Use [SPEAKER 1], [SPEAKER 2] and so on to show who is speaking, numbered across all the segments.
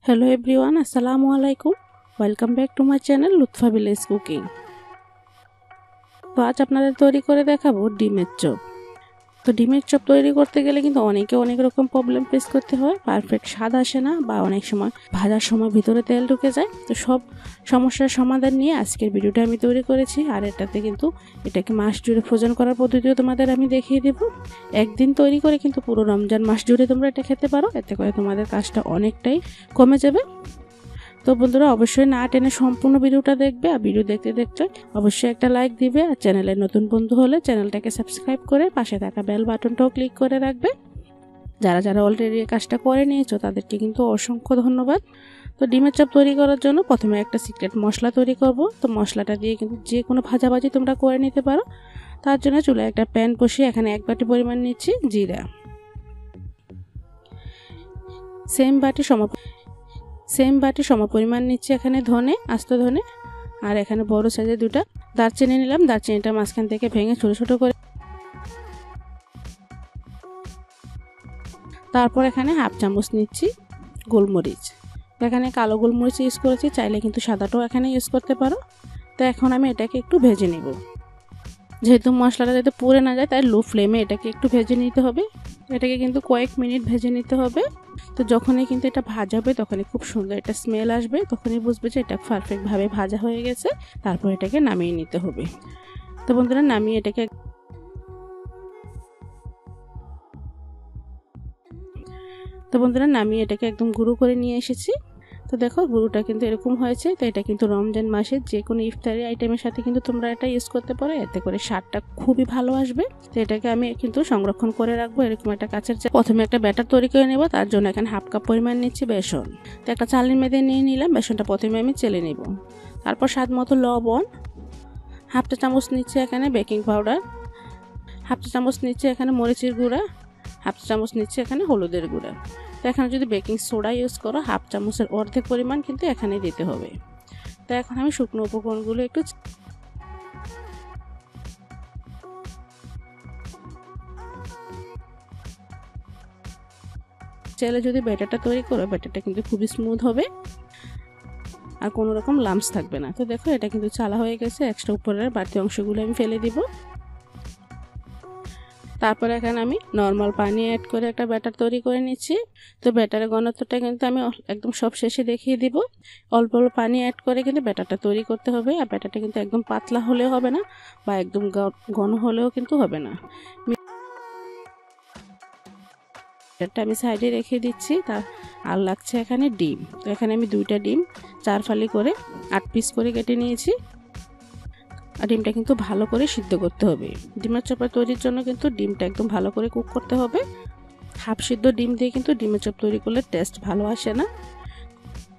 [SPEAKER 1] Hello everyone अस्सलामु अलैकुम welcome back to my channel Lutfa village cooking. तो आज আপনাদের তৈরি করে দেখাবো ডিমের চপ। তো ডিমের চপ তৈরি করতে গেলে কিন্তু অনেক রকম প্রবলেম ফেস করতে হয়, পারফেক্ট স্বাদ আসে না বা অনেক সময় ভাজার সময় ভিতরে তেল ঢুকে যায়। তো সব সমস্যার সমাধান নিয়ে আজকের ভিডিওটা আমি তৈরি করেছি। আর এটাতে কিন্তু এটাকে মাস জুড়ে ফ্রোজেন করার পদ্ধতিও তোমাদের আমি দেখিয়ে দেব। একদিন তৈরি করে কিন্তু পুরো রমজান মাস জুড়ে তোমরা এটা খেতে পারো, এতে করে তোমাদের কাজটা অনেকটাই কমে যাবে। তো বন্ধুরা অবশ্যই না টেনে সম্পূর্ণ ভিডিওটা দেখবে, আর ভিডিও দেখতে দেখতে অবশ্যই একটা লাইক দিবে, আর চ্যানেলের নতুন বন্ধু হলে চ্যানেলটাকে সাবস্ক্রাইব করে পাশে থাকা বেল বাটনটাও ক্লিক করে রাখবে। যারা অলরেডি এই কাজটা করে নিয়েছো তাদেরকে কিন্তু অসংখ্য ধন্যবাদ। তো ডিমের চপ তৈরি করার জন্য প্রথমে একটা সিক্রেট মশলা তৈরি করব। তো মশলাটা দিয়ে কিন্তু যে কোনো ভাজাভাজি তোমরা করে নিতে পারো। তার জন্য চুলায় একটা প্যান বসিয়ে এখানে 1 বাটি পরিমাণ নিচ্ছি জিরা, সেম বাটি সমপরিমাণ নিচ্ছি এখানে ধনে, আস্ত ধনে, আর এখানে বড় সাইজের 2টা দারচিনি নিলাম। দারচিনিটা মাঝখান থেকে ভেঙে ছোট ছোট করে, তারপর এখানে হাফ চামচ নিচ্ছি গোলমরিচ। এখানে কালো গোলমরিচ ইউজ করেছি, চাইলে কিন্তু সাদাটাও এখানে ইউজ করতে পারো। তো এখন আমি এটাকে একটু ভেজে নিব। যেহেতু মশলাটা যাতে পুড়ে না যায় তাই লো ফ্লেমে এটাকে একটু ভেজে নিতে হবে। এটাকে কিন্তু কয়েক মিনিট ভেজে নিতে হবে। তো যখনই কিন্তু এটা ভাজা হবে তখনই খুব সুন্দর একটা স্মেল আসবে, তখনই বুঝবে যে এটা পারফেক্টভাবে ভাজা হয়ে গেছে। তারপর এটাকে নামিয়ে নিতে হবে। তো বন্ধুরা নামিয়ে এটাকে একদম গুঁড়ো করে নিয়ে এসেছি। তো দেখো গুঁড়োটা কিন্তু এরকম হয়েছে। তো এটা কিন্তু রমজান মাসে যে কোনো ইফতারি আইটেমের সাথে কিন্তু তোমরা এটা ইউজ করতে পারো, এতে করে স্বাদটা খুবই ভালো আসবে। তো এটাকে আমি কিন্তু সংরক্ষণ করে রাখবো এরকম একটা কাঁচের জার। প্রথমে একটা ব্যাটার তৈরি করে নেব। তার জন্য এখানে হাফ কাপ পরিমাণ নিচ্ছি বেসন। তো একটা চালনির মধ্যে নিয়ে নিলাম। বেসনটা প্রথমে আমি চেলে নেব। তারপর স্বাদ মতো লবণ, হাফ চা চামচ নিচ্ছি এখানে বেকিং পাউডার, হাফ চা চামচ নিচ্ছি এখানে মরিচের গুঁড়া, হাফ চা চামচ নিচ্ছি এখানে হলুদের গুঁড়া। তো এখানে যদি বেকিং সোডা ইউজ করো হাফ চামচের অর্ধেক পরিমাণ কিন্তু এখানে দিতে হবে। তো এখন আমি শুকনো উপকরণগুলো একটু চেলে যদি ব্যাটারটা তৈরি করো, ব্যাটারটা কিন্তু খুবই স্মুথ হবে আর কোনো রকম লাম্পস থাকবে না। তো দেখো এটা কিন্তু চালা হয়ে গেছে। এক্সট্রা উপরের বাড়তি অংশগুলো আমি ফেলে দিব। তারপর এখানে আমি নর্মাল পানি অ্যাড করে একটা ব্যাটার তৈরি করে নিচ্ছি। তো ব্যাটারের ঘনত্বটা কিন্তু আমি একদম সব শেষে দেখিয়ে দিব। অল্প পানি অ্যাড করে কিন্তু ব্যাটারটা তৈরি করতে হবে। আর ব্যাটারটা কিন্তু একদম পাতলা হলেও হবে না বা একদম ঘন হলেও কিন্তু হবে না। ব্যাটারটা আমি সাইডে রেখে দিচ্ছি। আর লাগছে এখানে ডিম। তো এখানে আমি 2টা ডিম 4 ফালি করে 8 পিস করে কেটে নিয়েছি। আর ডিমটা কিন্তু ভালো করে সিদ্ধ করতে হবে। ডিমের চপ তৈরির জন্য কিন্তু ডিমটা একদম ভালো করে কুক করতে হবে। হাফ সিদ্ধ ডিম দিয়ে কিন্তু ডিমের চপ তৈরি করলে টেস্ট ভালো আসে না।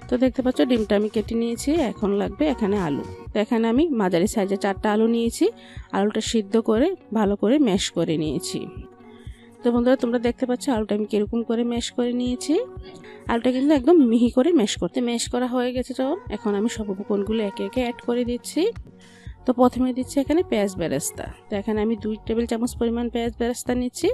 [SPEAKER 1] তো দেখতে পাচ্ছ ডিমটা আমি কেটে নিয়েছি। এখন লাগবে এখানে আলু। তো এখানে আমি মাঝারি সাইজে 4টা আলু নিয়েছি। আলুটা সিদ্ধ করে ভালো করে ম্যাশ করে নিয়েছি। তো বন্ধুরা তোমরা দেখতে পাচ্ছ আলুটা আমি কিরকম করে ম্যাশ করে নিয়েছি। আলুটা কিন্তু একদম মিহি করে ম্যাশ করা হয়ে গেছে। যখন এখন আমি সব উপকরণগুলো একে একে অ্যাড করে দিচ্ছি। তো প্রথমে দিচ্ছি এখানে পেঁয়াজ বেরেস্তা। তো এখানে আমি 2 টেবিল চামচ পরিমাণ পেঁয়াজ বেরেস্তা নিচ্ছি।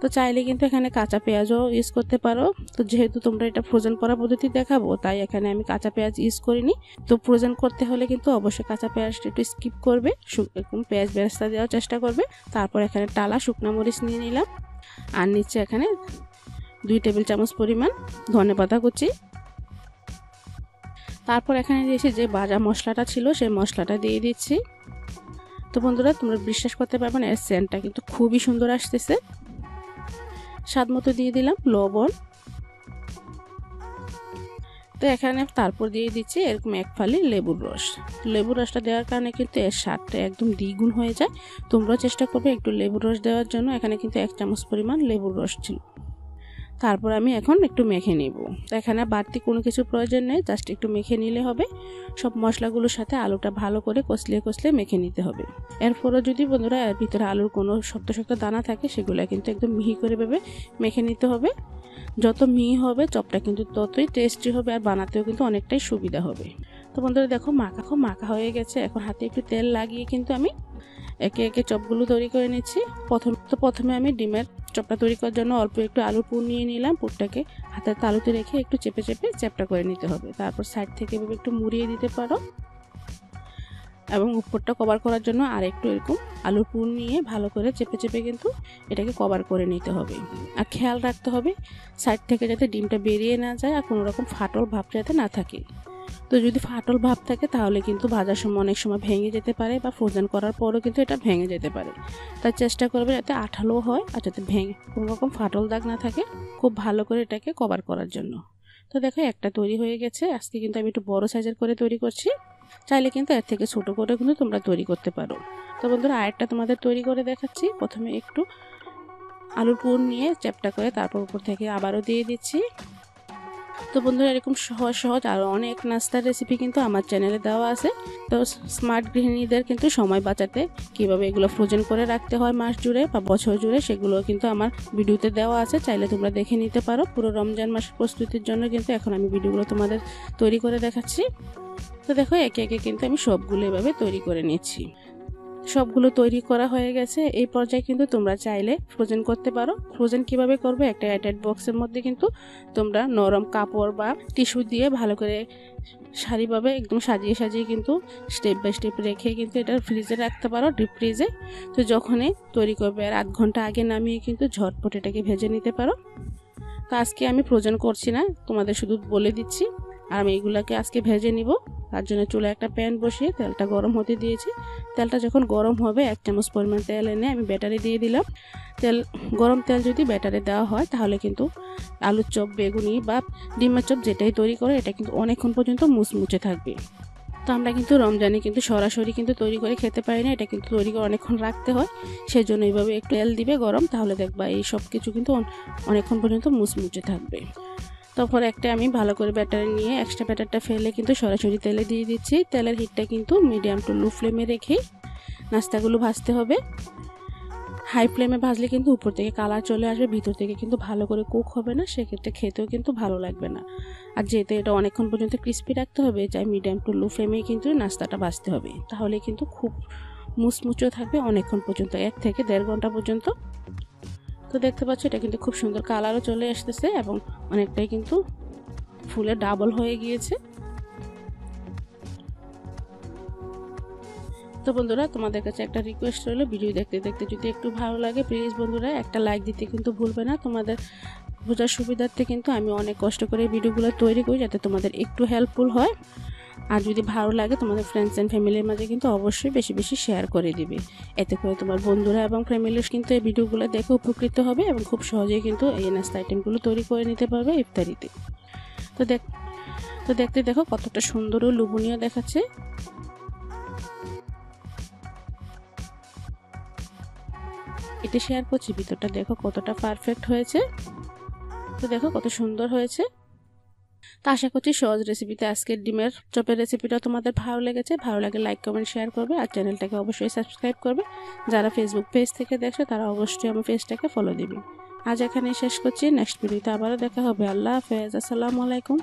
[SPEAKER 1] তো চাইলে কিন্তু এখানে কাঁচা পেঁয়াজও ইউজ করতে পারো। তো যেহেতু তোমরা এটা ফ্রোজেন করা পদ্ধতি দেখাবো তাই এখানে আমি কাঁচা পেঁয়াজ ইউজ করিনি। তো ফ্রোজেন করতে হলে কিন্তু অবশ্যই কাঁচা পেঁয়াজটা একটু স্কিপ করবে, এরকম পেঁয়াজ বেরেস্তা দেওয়ার চেষ্টা করবে। তারপর এখানে টালা শুকনো মরিচ নিয়ে নিলাম। আর নিচ্ছে এখানে 2 টেবিল চামচ পরিমাণ ধনেপাতা কুচি। তারপর এখানে দিয়েছি যে ভাজা মশলাটা ছিল সেই মশলাটা দিয়ে দিচ্ছি। তো বন্ধুরা তোমরা বিশ্বাস করতে পারবে না, এর সেন্টটা কিন্তু খুবই সুন্দর আসতেছে। স্বাদ মতো দিয়ে দিলাম লবণ। তো এখানে তারপর দিয়ে দিচ্ছি এরকম 1 ফালি লেবুর রস। লেবুর রসটা দেওয়ার কারণে কিন্তু এর স্বাদটা একদম দ্বিগুণ হয়ে যায়। তোমরাও চেষ্টা করবে একটু লেবুর রস দেওয়ার জন্য। এখানে কিন্তু 1 চামচ পরিমাণ লেবুর রস ছিল। তারপর আমি এখন একটু মেখে নিব। তো এখানে বাড়তি কোনো কিছু প্রয়োজন নেই, জাস্ট একটু মেখে নিলে হবে। সব মশলাগুলোর সাথে আলুটা ভালো করে কষলিয়ে মেখে নিতে হবে। এরপরও যদি বন্ধুরা এর ভিতরে আলুর কোনো শক্ত দানা থাকে সেগুলো কিন্তু একদম মিহি করে মেখে নিতে হবে। যত মিহি হবে চপটা কিন্তু ততই টেস্টি হবে আর বানাতেও কিন্তু অনেকটাই সুবিধা হবে। তো বন্ধুরা দেখো মাখা হয়ে গেছে। এখন হাতে একটু তেল লাগিয়ে কিন্তু আমি একে একে চপগুলো তৈরি করে নিচ্ছি। প্রথমে আমি ডিমের চপটা তৈরি করার জন্য অল্প একটু আলুর পুর নিয়ে নিলাম। পুরটাকে হাতের তালুতে রেখে একটু চেপে চেপে চ্যাপটা করে নিতে হবে। তারপর সাইড থেকে এভাবে একটু মুড়িয়ে দিতে পারো এবং উপরটা কভার করার জন্য আর একটু এরকম আলুর পুর নিয়ে ভালো করে চেপে চেপে কিন্তু এটাকে কভার করে নিতে হবে। আর খেয়াল রাখতে হবে সাইড থেকে যাতে ডিমটা বেরিয়ে না যায় আর কোনো রকম ফাটল ভাব যাতে না থাকে। তো যদি ফাটল ভাব থাকে তাহলে কিন্তু ভাজার সময় অনেক সময় ভেঙে যেতে পারে বা ফ্রোজেন করার পরও কিন্তু এটা ভেঙে যেতে পারে। তাই চেষ্টা করবে যাতে আঠালো হয় আর যাতে কোনো রকম ফাটল দাগ না থাকে, খুব ভালো করে এটাকে কভার করার জন্য। তো দেখো একটা তৈরি হয়ে গেছে। আজকে কিন্তু আমি একটু বড় সাইজের করে তৈরি করছি, চাইলে কিন্তু এর থেকে ছোট করে কিন্তু তোমরা তৈরি করতে পারো। তো বন্ধুরা আরেকটা তোমাদের তৈরি করে দেখাচ্ছি। প্রথমে একটু আলুর পুর নিয়ে চ্যাপটা করে তারপর উপর থেকে আবারও দিয়ে দিচ্ছি। তো বন্ধুরা এরকম সহজ আরও অনেক নাস্তার রেসিপি কিন্তু আমার চ্যানেলে দেওয়া আছে। তো স্মার্ট গৃহিণীদের কিন্তু সময় বাঁচাতে কীভাবে এগুলো ফ্রোজেন করে রাখতে হয় মাস জুড়ে বা বছর জুড়ে, সেগুলো কিন্তু আমার ভিডিওতে দেওয়া আছে, চাইলে তোমরা দেখে নিতে পারো। পুরো রমজান মাসের প্রস্তুতির জন্য কিন্তু এখন আমি ভিডিওগুলো তোমাদের তৈরি করে দেখাচ্ছি। তো দেখো একে একে কিন্তু আমি সবগুলো এভাবে তৈরি করে নিচ্ছি। সবগুলো তৈরি করা হয়ে গেছে। এই পর্যায়ে কিন্তু তোমরা চাইলে ফ্রোজেন করতে পারো। ফ্রোজেন কিভাবে করবে, একটা এয়ারটাইট বক্সের মধ্যে কিন্তু তোমরা নরম কাপড় বা টিস্যু দিয়ে ভালো করে সারিভাবে একদম সাজিয়ে সাজিয়ে কিন্তু স্টেপ বাই স্টেপ রেখে কিন্তু এটা ফ্রিজে রাখতে পারো, ডিপ ফ্রিজে। তো যখনই তৈরি করবে আর আধ ঘন্টা আগে নামিয়ে কিন্তু ঝটপট এটাকে ভেজে নিতে পারো। তো আজকে আমি ফ্রোজেন করছি না, তোমাদের শুধু বলে দিচ্ছি। আর আমি এগুলাকে আজকে ভেজে নিব। তার জন্য চুলায় একটা প্যান বসিয়ে তেলটা গরম হতে দিয়েছি। তেলটা যখন গরম হবে 1 চামচ পরিমাণ তেল এনে আমি ব্যাটারে দিয়ে দিলাম। গরম তেল যদি ব্যাটারে দেওয়া হয় তাহলে কিন্তু আলুর চপ, বেগুনি বা ডিমের চপ যেটাই তৈরি করে এটা কিন্তু অনেকক্ষণ পর্যন্ত মুচমুচে থাকবে। তো আমরা কিন্তু রমজানে কিন্তু সরাসরি কিন্তু তৈরি করে খেতে পারি না, এটা কিন্তু তৈরি করে অনেকক্ষণ রাখতে হয়। সেই জন্য এইভাবে একটু তেল দিবে গরম, তাহলে দেখবা এই সব কিছু কিন্তু অনেকক্ষণ পর্যন্ত মুচমুচে থাকবে। তারপর একটা আমি ভালো করে ব্যাটার নিয়ে এক্সট্রা ব্যাটারটা ফেলে কিন্তু সরাসরি তেলে দিয়ে দিচ্ছি। তেলের হিটটা কিন্তু মিডিয়াম টু লো ফ্লেমে রেখেই নাস্তাগুলো ভাজতে হবে। হাই ফ্লেমে ভাজলে কিন্তু উপর থেকে কালার চলে আসবে, ভিতর থেকে কিন্তু ভালো করে কুক হবে না, সেক্ষেত্রে খেতেও কিন্তু ভালো লাগবে না। আর যেহেতু এটা অনেকক্ষণ পর্যন্ত ক্রিস্পি রাখতে হবে, চাই মিডিয়াম টু লো ফ্লেমেই কিন্তু নাস্তাটা ভাজতে হবে, তাহলে কিন্তু খুব মুচমুচেও থাকবে অনেকক্ষণ পর্যন্ত, 1 থেকে 1.5 ঘন্টা পর্যন্ত। তো দেখতে পাচ্ছ এটা কিন্তু খুব সুন্দর কালারও চলে আসতেছে এবং অনেকটাই কিন্তু ফুলে ডাবল হয়ে গিয়েছে। তো বন্ধুরা তোমাদের কাছে একটা রিকোয়েস্ট রইলো, ভিডিও দেখতে দেখতে যদি একটু ভালো লাগে প্লিজ বন্ধুরা একটা লাইক দিতে কিন্তু ভুলবে না। তোমাদের বোঝার সুবিধার্থে কিন্তু আমি অনেক কষ্ট করে ভিডিওগুলো তৈরি করি যাতে তোমাদের একটু হেল্পফুল হয়। আর যদি ভালো লাগে তোমাদের ফ্রেন্ডস অ্যান্ড ফ্যামিলির মাঝে কিন্তু অবশ্যই বেশি বেশি শেয়ার করে দিবে, এতে করে তোমার বন্ধুরা এবং ফ্যামিলির কিন্তু এই ভিডিওগুলো দেখে উপকৃত হবে এবং খুব সহজেই কিন্তু এই নাস্তা আইটেমগুলো তৈরি করে নিতে পারবে ইফতারিতে। তো দেখতে দেখো কতটা সুন্দর ও লোভনীয় দেখাচ্ছে। এটা শেয়ার করছি, ভিতরটা দেখো কতটা পারফেক্ট হয়েছে। তো দেখো কত সুন্দর হয়েছে। তো আশা করছি সহজ রেসিপিতে আজকের ডিমের চপের রেসিপিটা তোমাদের ভালো লেগেছে। ভালো লাগে লাইক কমেন্ট শেয়ার করবে আর চ্যানেলটাকে অবশ্যই সাবস্ক্রাইব করবে। যারা ফেসবুক পেজ থেকে দেখছো তারা অবশ্যই আমার পেজটাকে ফলো দিবে। আজ এখানে শেষ করছি, নেক্সট ভিডিওতে আবারও দেখা হবে। আল্লাহ হাফেজ, আসসালামু আলাইকুম।